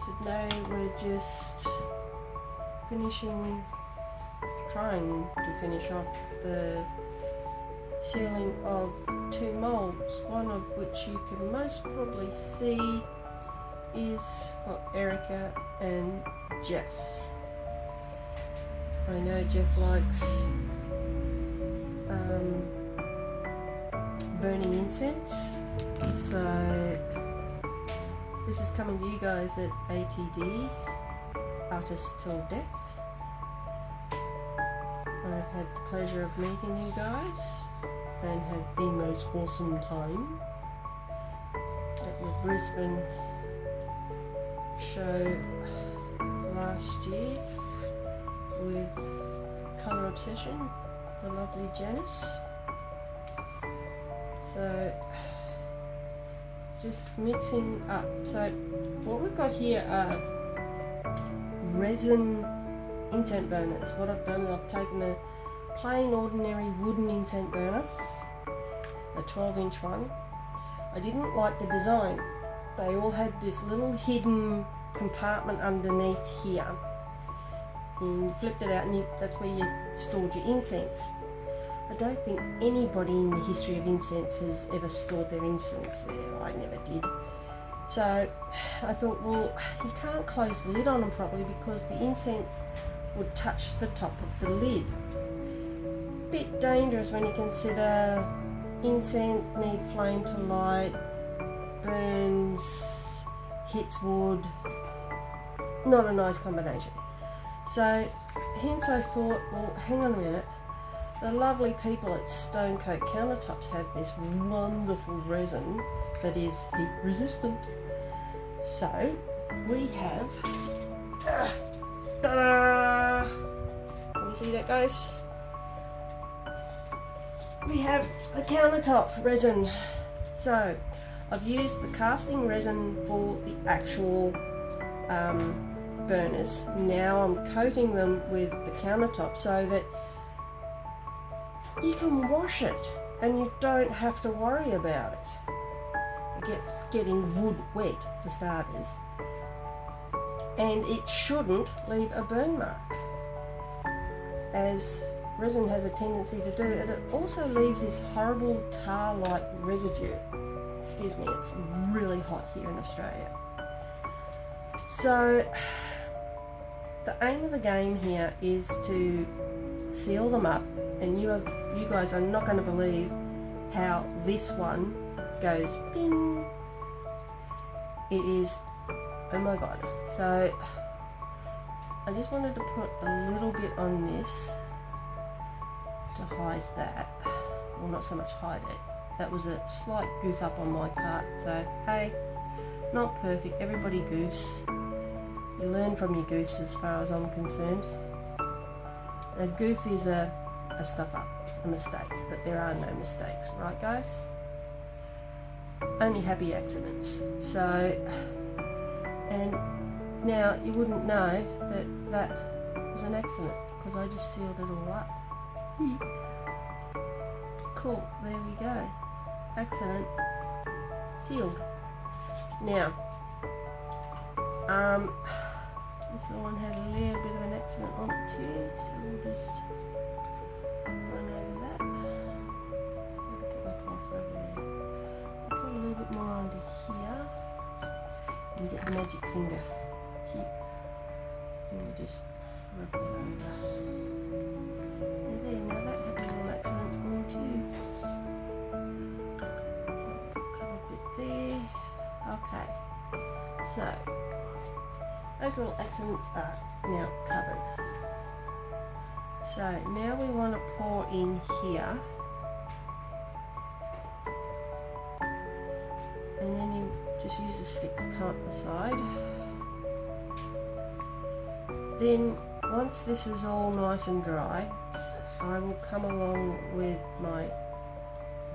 today we're just trying to finish off the sealing of two molds, one of which you can most probably see is for Erica and Jeff. I know Jeff likes burning incense, so this is coming to you guys at ATD, Artists Till Death. I've had the pleasure of meeting you guys and had the most awesome time at your Brisbane show last year with Colour Obsession, the lovely Janice. So just mixing up. So what we've got here are resin incense burners. What I've done is I've taken a plain ordinary wooden incense burner, a 12-inch one. I didn't like the design. They all had this little hidden compartment underneath here. And you flipped it out and that's where you stored your incense. I don't think anybody in the history of incense has ever stored their incense there. I never did. So I thought, well, you can't close the lid on them properly because the incense would touch the top of the lid. Bit dangerous when you consider incense need flame to light, burns, hits wood. Not a nice combination. So hence I thought, well, hang on a minute. The lovely people at Stone Coat Countertops have this wonderful resin that is heat resistant. So we have, ta-da! Can you see that, guys? We have the countertop resin. So I've used the casting resin for the actual burners. Now I'm coating them with the countertop so that you can wash it and you don't have to worry about it. Getting wood wet for starters. And it shouldn't leave a burn mark, as resin has a tendency to do, and it also leaves this horrible tar-like residue. Excuse me, it's really hot here in Australia. So the aim of the game here is to seal them up, and you guys are not going to believe how this one goes bing. It is, oh my god. So I just wanted to put a little bit on this to hide that. Well, not so much hide it. That was a slight goof up on my part. So hey, not perfect. Everybody goofs. You learn from your goofs as far as I'm concerned. A goof is a stuff up, a mistake, but there are no mistakes, right guys? Only happy accidents. So, and now you wouldn't know that that was an accident because I just sealed it all up. Cool, there we go. Accident sealed. Now, this little one had a little bit of an accident on it too, so we'll just run over that. I'll put my cloth over there. I'll put a little bit more under here. And get the magic finger here. And we'll just rub that over. And there, now that happy little accident's gone too. Cover a bit there. Okay. So those little accidents are now covered. So now we want to pour in here, and then you just use a stick to cut the side. Then once this is all nice and dry, I will come along with my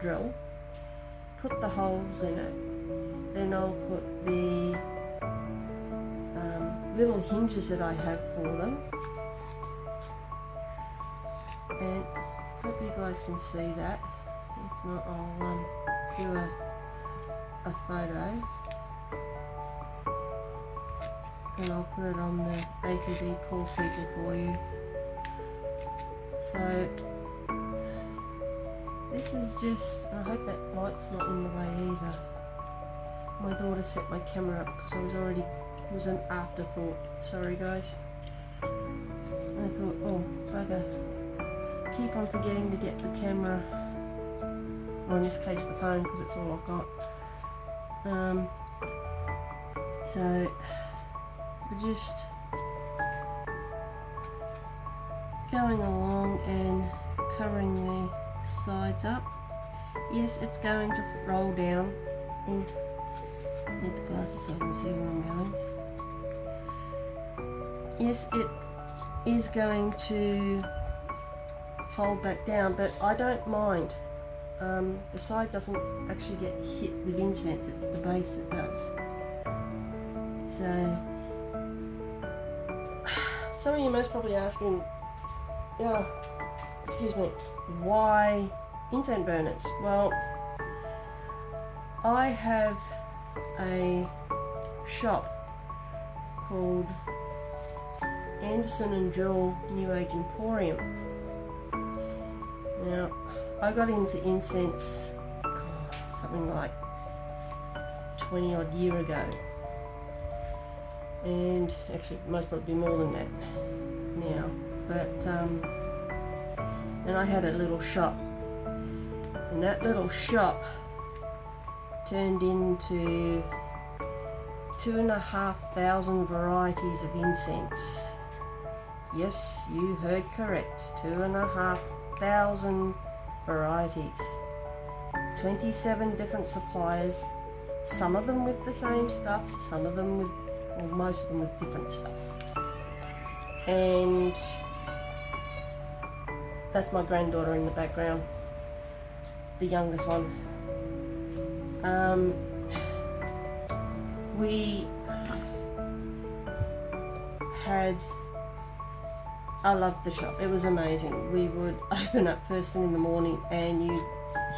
drill, put the holes in it, then I'll put the little hinges that I have for them, and hope you guys can see that. If not, I'll do a photo. and I'll put it on the ATD pool keeper for you. So this is just, I hope that light's not in the way either. My daughter set my camera up because I was already, it was an afterthought. Sorry guys. I thought, oh bugger, keep on forgetting to get the camera, or in this case the phone, because it's all I've got. So we're just going along and covering the sides up. Yes, it's going to roll down. Need the glasses so I can see where I'm going. Yes, it is going to fold back down, but I don't mind. The side doesn't actually get hit with incense, it's the base that does. So, some of you most probably asking, excuse me, why incense burners? Well, I have a shop called Anderson and Jewel New Age Emporium. Now, I got into incense something like 20 odd year ago, and actually most probably more than that now, but then I had a little shop, and that little shop turned into 2,500 varieties of incense. Yes, you heard correct, 2,500 varieties, 27 different suppliers, some of them with the same stuff, some of them with, or most of them with different stuff. And that's my granddaughter in the background, the youngest one. We had, I loved the shop, it was amazing. We would open up first thing in the morning and you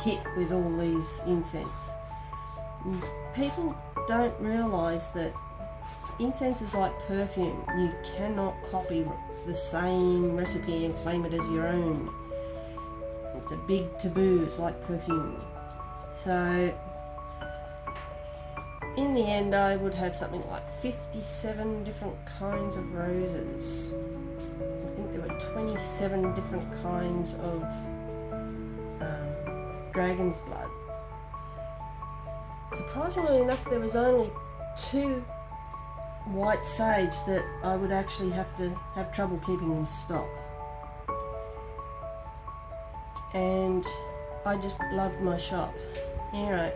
hit with all these incense. People don't realise that incense is like perfume. You cannot copy the same recipe and claim it as your own. It's a big taboo, it's like perfume. So in the end I would have something like 57 different kinds of roses. I think there were 27 different kinds of dragon's blood. Surprisingly enough, there was only 2 white sage that I would actually have to have trouble keeping in stock. And I just loved my shop. Anyway,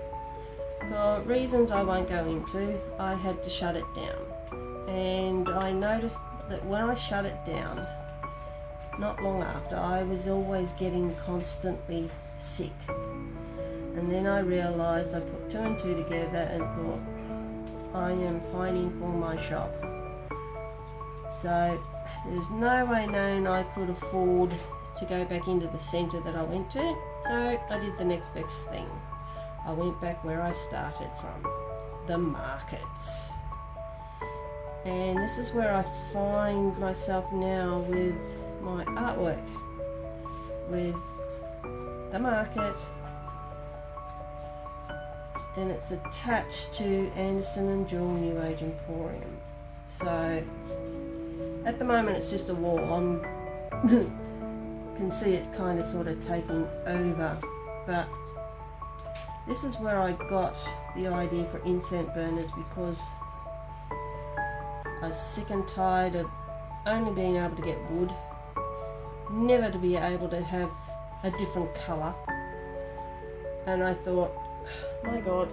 for reasons I won't go into, I had to shut it down. And I noticed that when I shut it down, not long after, I was always getting constantly sick. And then I realised, I put 2 and 2 together and thought, I am pining for my shop. So there's no way known I could afford to go back into the centre that I went to. So I did the next best thing. I went back where I started from, the markets. And this is where I find myself now with my artwork, with the market, and it's attached to Anderson and Jewel New Age Emporium. So at the moment it's just a wall. I'm can see it kind of sort of taking over, but this is where I got the idea for incense burners, because I was sick and tired of only being able to get wood, never to be able to have a different colour. And I thought, my God,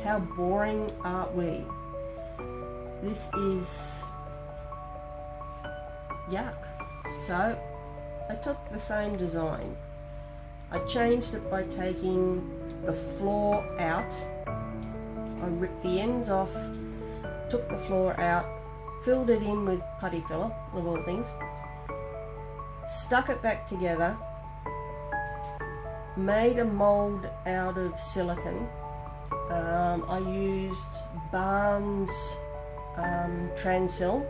how boring are we? This is yuck. So I took the same design. I changed it by taking the floor out. I ripped the ends off, took the floor out, filled it in with putty filler, of all things, stuck it back together, made a mould out of silicone. I used Barnes Transil,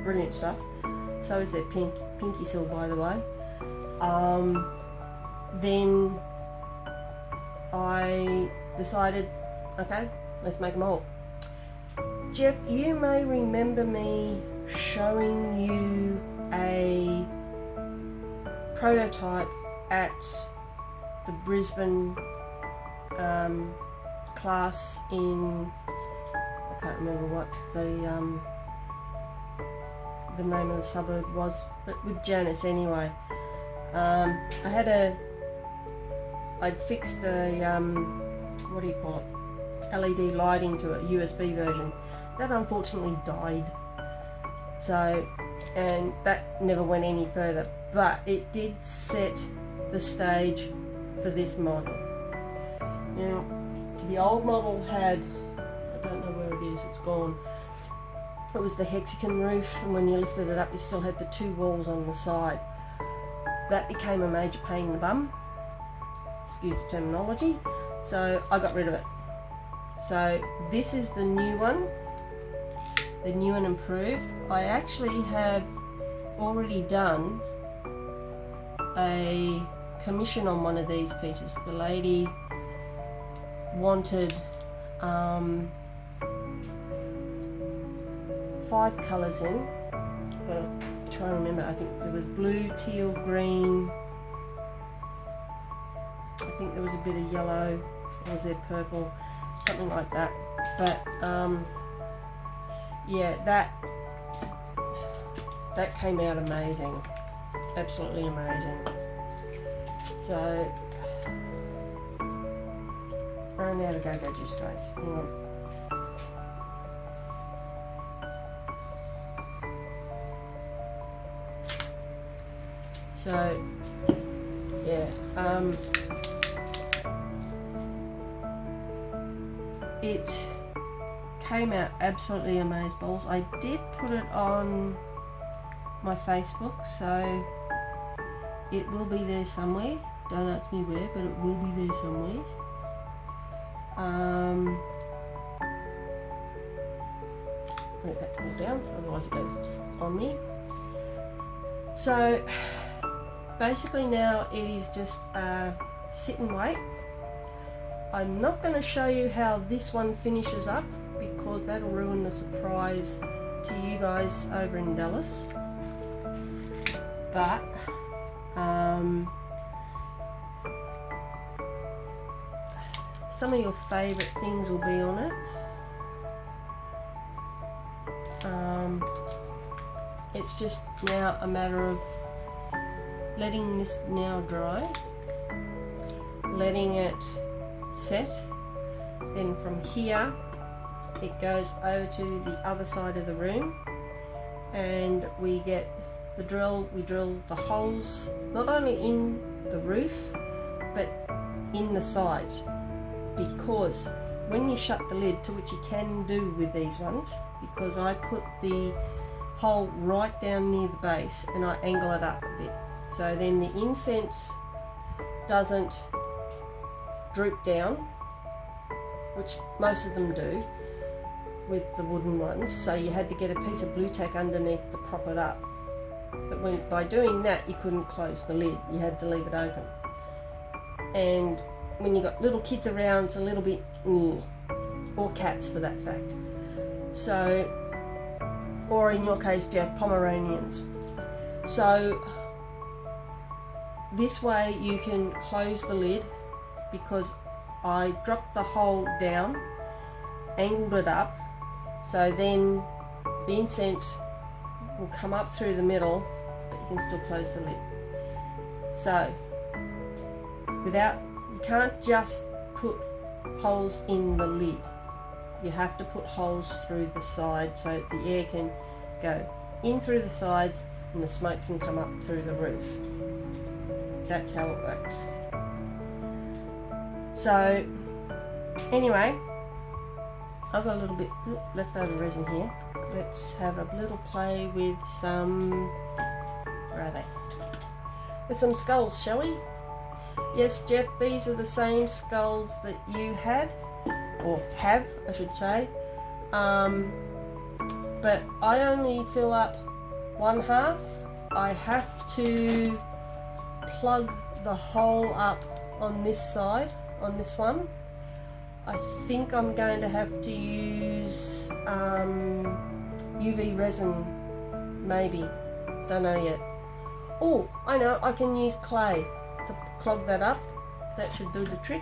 brilliant stuff. So is their Pinky Sil, by the way. Then I decided, okay, let's make them all. Jeff, you may remember me showing you a prototype at the Brisbane class in, I can't remember what the name of the suburb was, but with Janice anyway. I'd fixed a, what do you call it, LED lighting to a USB version. That unfortunately died. So, and that never went any further, but it did set the stage for this model. Now, the old model had, I don't know where it is, it's gone. It was the hexagon roof, and when you lifted it up you still had the two walls on the side. That became a major pain in the bum, excuse the terminology, so I got rid of it. So this is the new one and improved. I actually have already done a commission on one of these pieces. The lady wanted 5 colours in, but I'm trying to remember. I think there was blue, teal, green, I think there was a bit of yellow, or was there purple, something like that. But yeah, that came out amazing, absolutely amazing. So running out of go-go juice, guys. Hang on. So yeah, it came out absolutely amazeballs. I did put it on my Facebook, so it will be there somewhere. Don't ask me where, but it will be there somewhere. Let that cool down, otherwise it goes on me. So basically now it is just sit and wait. I'm not going to show you how this one finishes up because that'll ruin the surprise to you guys over in Dallas. But some of your favourite things will be on it. It's just now a matter of letting this now dry, letting it set, then from here it goes over to the other side of the room and we get the drill. We drill the holes not only in the roof but in the sides, because when you shut the lid, to which you can do with these ones, because I put the hole right down near the base and I angle it up a bit, so then the incense doesn't droop down, which most of them do with the wooden ones, so you had to get a piece of blue tack underneath to prop it up. But by doing that you couldn't close the lid, you had to leave it open. And when you got little kids around, it's a little bit or cats for that fact. So, or in your case, Jeff, Pomeranians. So this way you can close the lid, because I dropped the hole down, angled it up, so then the incense will come up through the middle, but you can still close the lid. So you can't just put holes in the lid, you have to put holes through the side so the air can go in through the sides and the smoke can come up through the roof. That's how it works. So anyway, I've got a little bit leftover resin here. Let's have a little play with some, where are they? With some skulls, shall we? Yes, Jeff, these are the same skulls that you had, or have, I should say, but I only fill up one half. I have to plug the hole up on this side, on this one. I think I'm going to have to use UV resin, maybe, don't know yet. Oh, I know, I can use clay to clog that up. That should do the trick.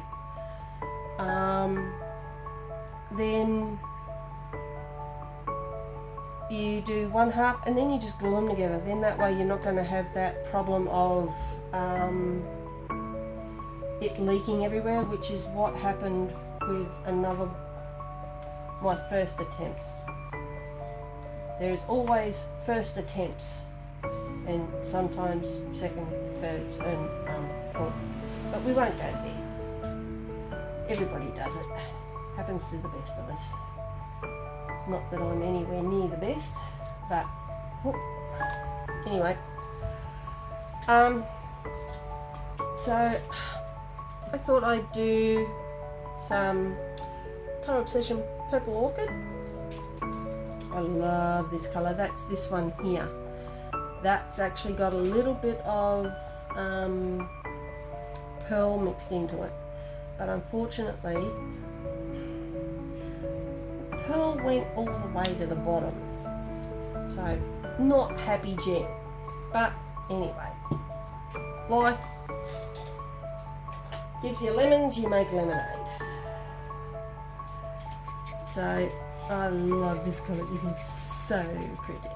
Then you do one half and then you just glue them together. Then that way you're not going to have that problem of it leaking everywhere, which is what happened with my first attempt. There is always first attempts, and sometimes second, thirds, and fourth. But we won't go there. Everybody does it. Happens to the best of us. Not that I'm anywhere near the best, but anyway. So I thought I'd do some Colour Obsession Purple Orchid. I love this colour. That's this one here. That's actually got a little bit of pearl mixed into it, but unfortunately pearl went all the way to the bottom, so not happy gem. But anyway, life gives you lemons, you make lemonade. So I love this colour. It is so pretty.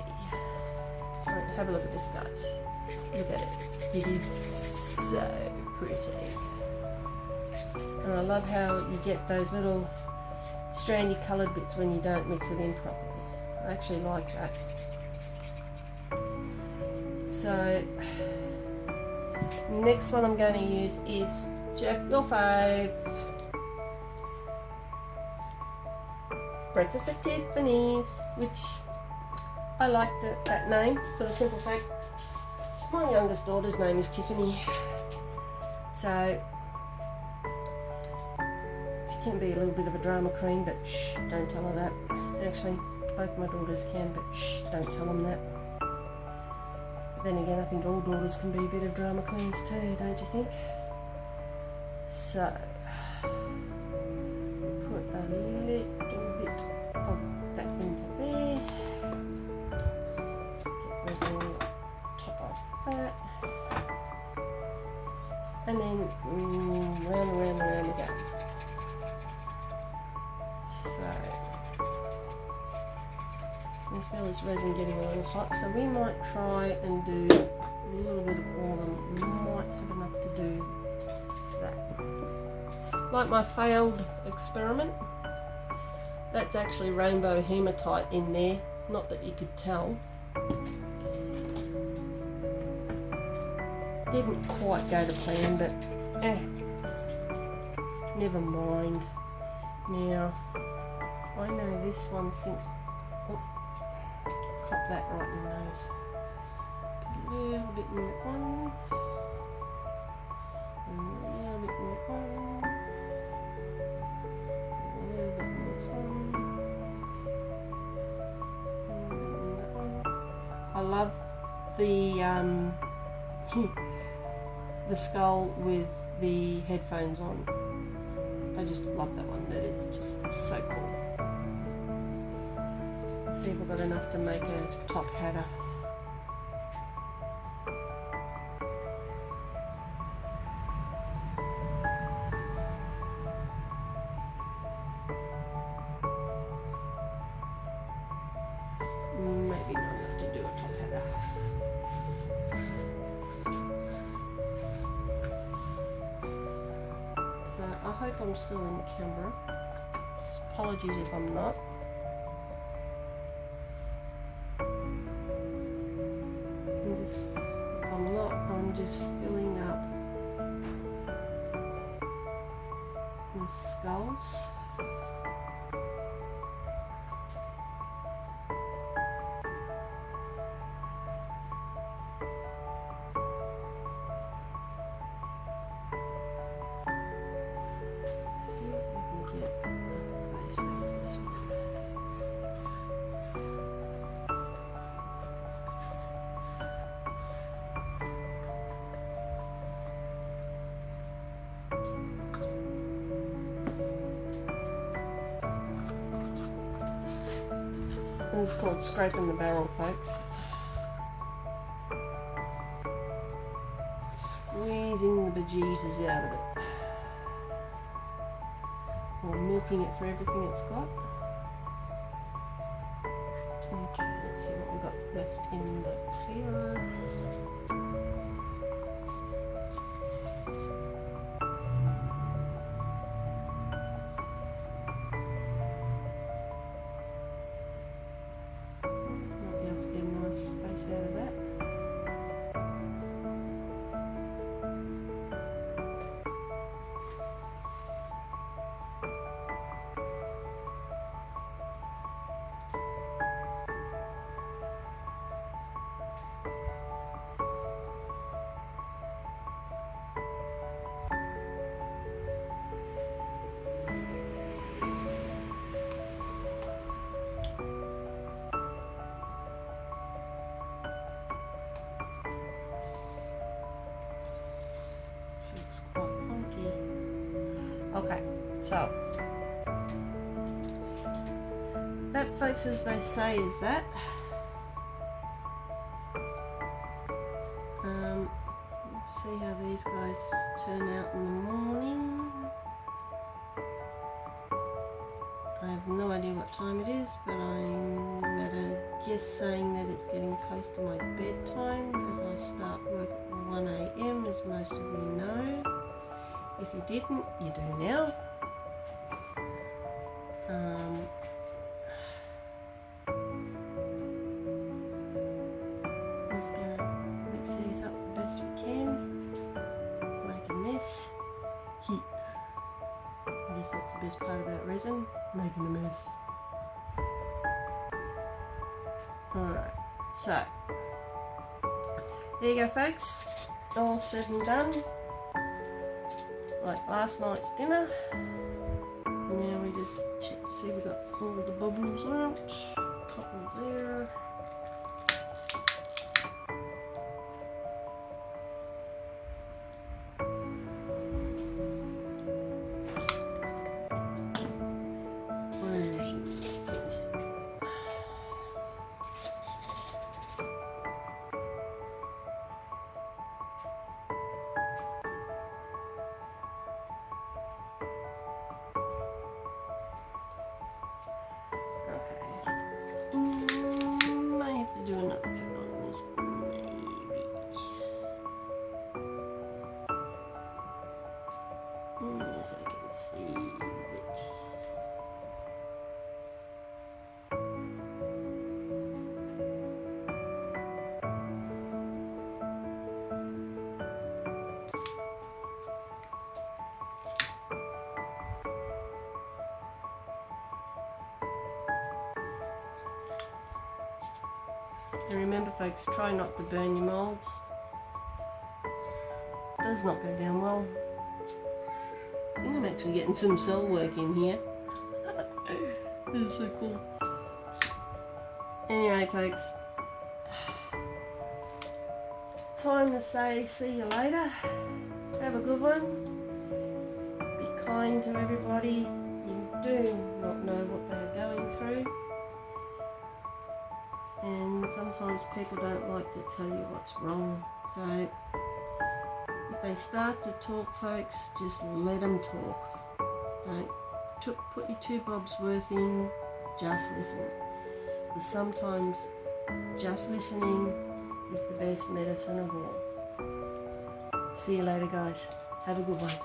Right, have a look at this, guys. Look at it. It is so pretty. And I love how you get those little strandy coloured bits when you don't mix it in properly. I actually like that. So next one I'm going to use is your fave, Breakfast at Tiffany's, which I like that name for the simple fact my youngest daughter's name is Tiffany. So she can be a little bit of a drama queen, but shh, don't tell her that. Actually, both my daughters can, but shh, don't tell them that. But then again, I think all daughters can be a bit of drama queens too, don't you think? So, put a little bit of that into there. Get resin on top of that. And then round and round and round we go. So, we feel this resin getting a little hot, so we might try and do a little bit of all of them. We might have enough to do that. Like my failed experiment, that's actually rainbow hematite in there, not that you could tell. Didn't quite go to plan, but never mind. Now, I know this one sinks. Oh, cop that right in the nose. Put a little bit in that one. A little bit in that one. A little bit in this one. I love the skull with the headphones on. I just love that one. That is just so cool. Let's see if we've got enough to make a top hatter. Maybe not enough to do a top hatter. So I hope I'm still in the camera. Apologies if I'm not. If I'm not, I'm just filling up the skulls. See if we can get the face out of this one. This is called scraping the barrel, folks. Squeezing the bejesus out of it. Or milking it for everything it's got. Okay, let's see what we've got left in the clearer. Might be able to get a nice space out of that. Looks quite funky. Okay, so that, folks, as they say, is that. Let's see how these guys turn out in the morning. I have no idea what time it is, but I'm at a guess saying that it's getting close to my bedtime because I start work at 1 AM, as most of you know. If you didn't, you do now. I'm just going to mix these up the best we can. Make a mess. I guess that's the best part about resin, making a mess. Alright, so there you go, folks, all said and done, like last night's dinner. Now we just check to see we've got all the bubbles out, couple there. Might have to do another coat on this, maybe. As I can see it. And remember, folks, try not to burn your moulds. Does not go down well. I think I'm actually getting some cell work in here. That's so cool. Anyway, folks, time to say see you later. Have a good one. Be kind to everybody. You do not know what they're going through. And sometimes people don't like to tell you what's wrong. So if they start to talk, folks, just let them talk. Don't put your 2 bobs worth in, just listen. Because sometimes just listening is the best medicine of all. See you later, guys. Have a good one.